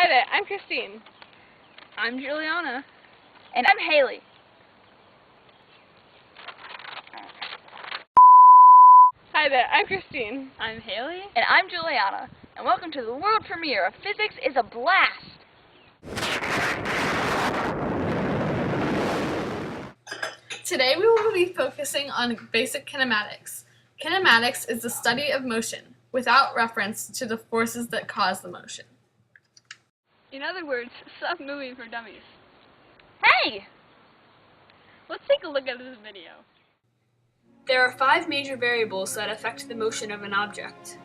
Hi there, I'm Christine. I'm Juliana. And I'm Haley. Hi there, I'm Christine. I'm Haley. And I'm Juliana. And welcome to the world premiere of Physics is a Blast! Today we will be focusing on basic kinematics. Kinematics is the study of motion, without reference to the forces that cause the motion. In other words, stop moving for dummies. Hey! Let's take a look at this video. There are 5 major variables that affect the motion of an object.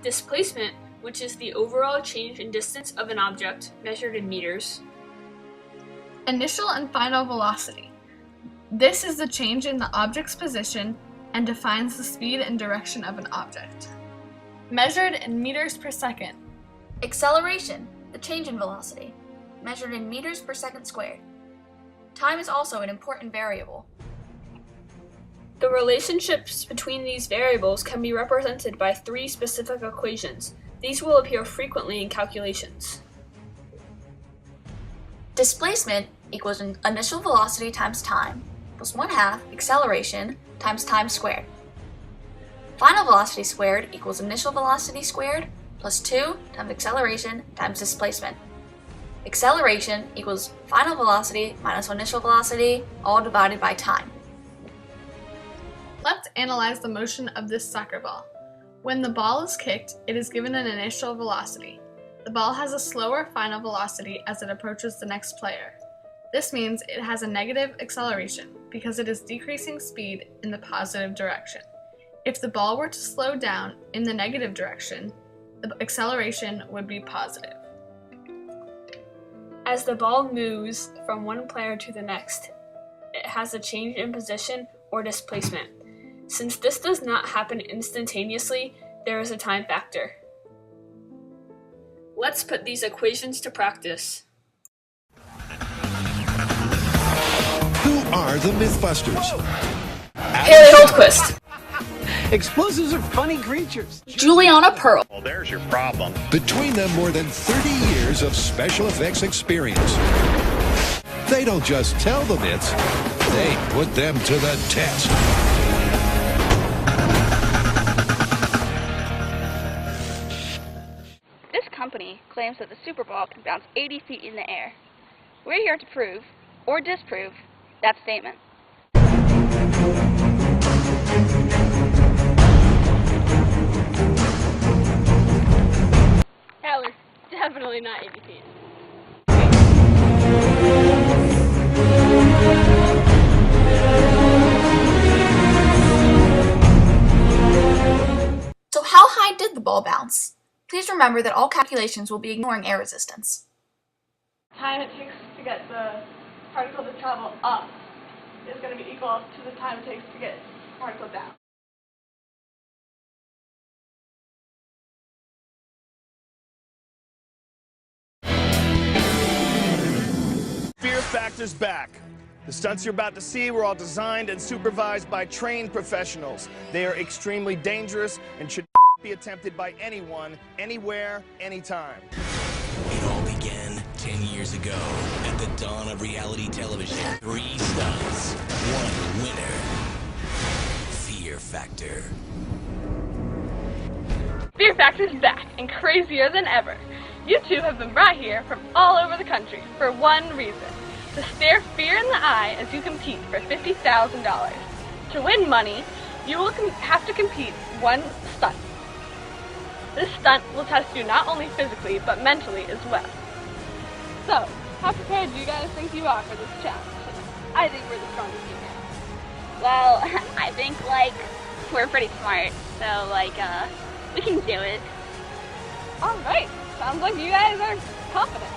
Displacement, which is the overall change in distance of an object measured in meters. Initial and final velocity. This is the change in the object's position and defines the speed and direction of an object. Measured in meters per second. Acceleration, the change in velocity, measured in meters per second squared. Time is also an important variable. The relationships between these variables can be represented by 3 specific equations. These will appear frequently in calculations. Displacement equals initial velocity times time, plus 1/2 acceleration times time squared. Final velocity squared equals initial velocity squared, plus 2 times acceleration times displacement. Acceleration equals final velocity minus initial velocity, all divided by time. Let's analyze the motion of this soccer ball. When the ball is kicked, it is given an initial velocity. The ball has a slower final velocity as it approaches the next player. This means it has a negative acceleration because it is decreasing speed in the positive direction. If the ball were to slow down in the negative direction, the acceleration would be positive. As the ball moves from one player to the next, it has a change in position or displacement. Since this does not happen instantaneously, there is a time factor. Let's put these equations to practice. Who are the Mythbusters? Haley Holdquist. Explosives are funny creatures. Juliana Pearl. Well, there's your problem. Between them, more than 30 years of special effects experience. They don't just tell the myths, they put them to the test. This company claims that the Super Ball can bounce 80 feet in the air. We're here to prove, or disprove, that statement. That was definitely not 80 feet. So how high did the ball bounce? Please remember that all calculations will be ignoring air resistance. Time it takes to get the particle to travel up is going to be equal to the time it takes to get the particle down. Fear Factor's back. The stunts you're about to see were all designed and supervised by trained professionals. They are extremely dangerous and should be attempted by anyone, anywhere, anytime. It all began 10 years ago at the dawn of reality television. 3 stunts, 1 winner. Fear Factor. Fear Factor's back and crazier than ever. You two have been brought here from all over the country for one reason: to stare fear in the eye as you compete for $50,000. To win money, you will have to compete one stunt. This stunt will test you not only physically, but mentally as well. So, how prepared do you guys think you are for this challenge? I think we're the strongest team here. Well, I think, we're pretty smart, so, we can do it. Alright, sounds like you guys are confident.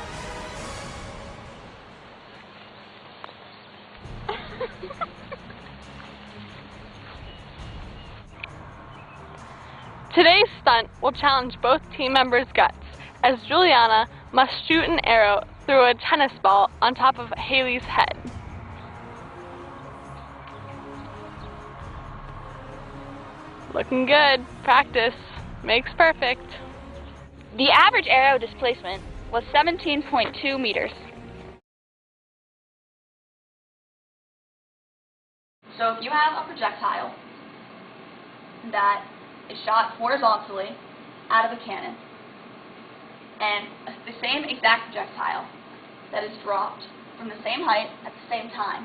Today's stunt will challenge both team members' guts, as Juliana must shoot an arrow through a tennis ball on top of Haley's head. Looking good. Practice makes perfect. The average arrow displacement was 17.2 meters. So if you have a projectile that is shot horizontally out of a cannon, and the same exact projectile that is dropped from the same height at the same time,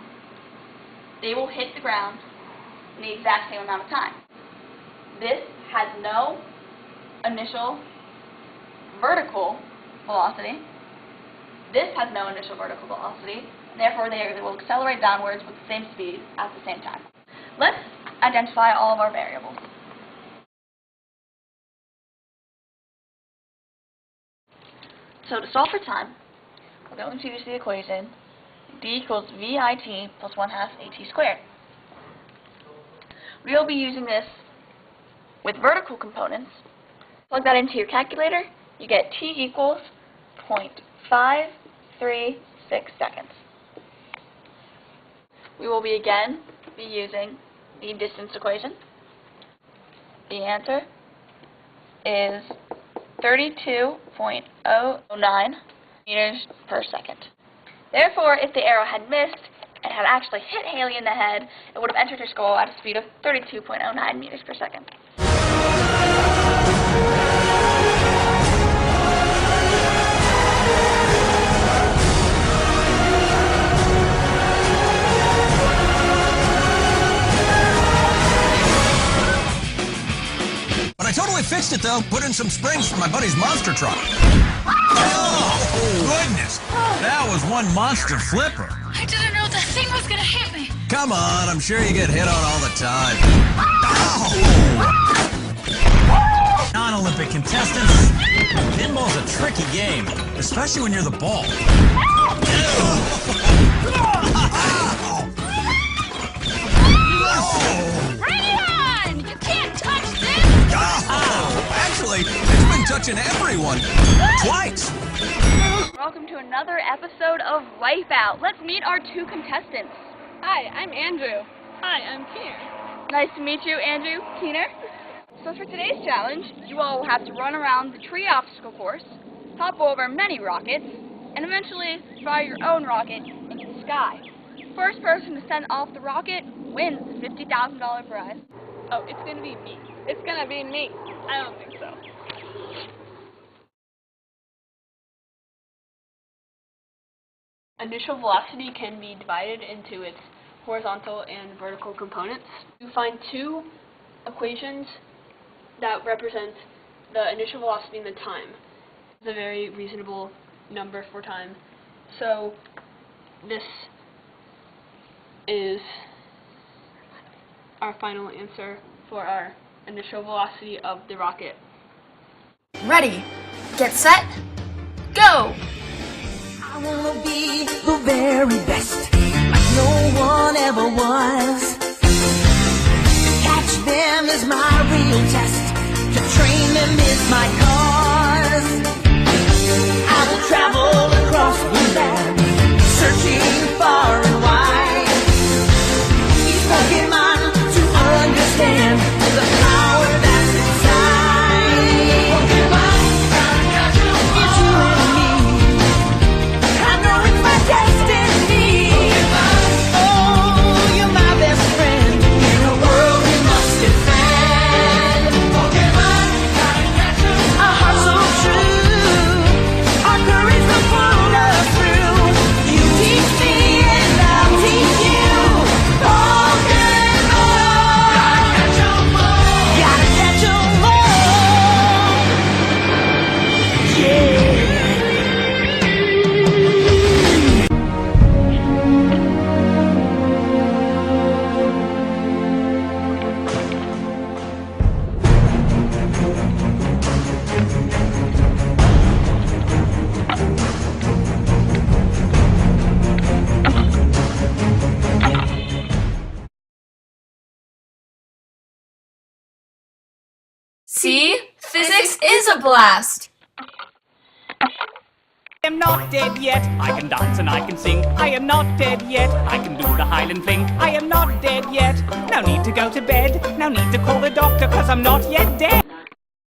they will hit the ground in the exact same amount of time. This has no initial vertical velocity. This has no initial vertical velocity. Therefore, they will accelerate downwards with the same speed at the same time. Let's identify all of our variables. So to solve for time, we're going to use the equation d equals VIT plus 1/2 AT squared. We will be using this with vertical components. Plug that into your calculator, you get t equals 0.536 seconds. We will again be using the distance equation. The answer is 32.009 meters per second. Therefore, if the arrow had missed and had actually hit Haley in the head, it would have entered her skull at a speed of 32.09 meters per second. But I totally fixed it, though. Put in some springs for my buddy's monster truck. Oh, goodness. That was one monster flipper. I didn't know the thing was gonna hit me. Come on, I'm sure you get hit on all the time. Oh. Non-Olympic contestants, pinball's a tricky game, especially when you're the ball. Actually, it's been touching everyone. Twice. Welcome to another episode of Wipeout. Let's meet our two contestants. Hi, I'm Andrew. Hi, I'm Keener. Nice to meet you, Andrew, Keener. So for today's challenge, you all will have to run around the tree obstacle course, hop over many rockets, and eventually fire your own rocket into the sky. First person to send off the rocket wins the $50,000 prize. Oh, it's gonna be me. It's gonna be me. I don't think so. Initial velocity can be divided into its horizontal and vertical components. You find two equations that represent the initial velocity and the time. It's a very reasonable number for time. So this is our final answer for our initial velocity of the rocket. Ready, get set, go! I wanna be the very best, like no one ever was. Catch them is my real test, to train them is my cause. I will travel across the land, searching far and wide. Each Pokemon to understand the power that's inside. Pokemon, gotta catch 'em all. It's you and me. I know it's my destiny. Pokemon, oh, you're my best friend in a world we must defend. Pokemon, gotta catch 'em all. A heart so true, our courage will pull us through. You teach me and I'll teach you. Pokemon, gotta catch 'em all. Gotta catch 'em all. Yeah. See? Physics is a blast! I am not dead yet. I can dance and I can sing. I am not dead yet. I can do the Highland fling. I am not dead yet. No need to go to bed. No need to call the doctor, 'cause I'm not yet dead.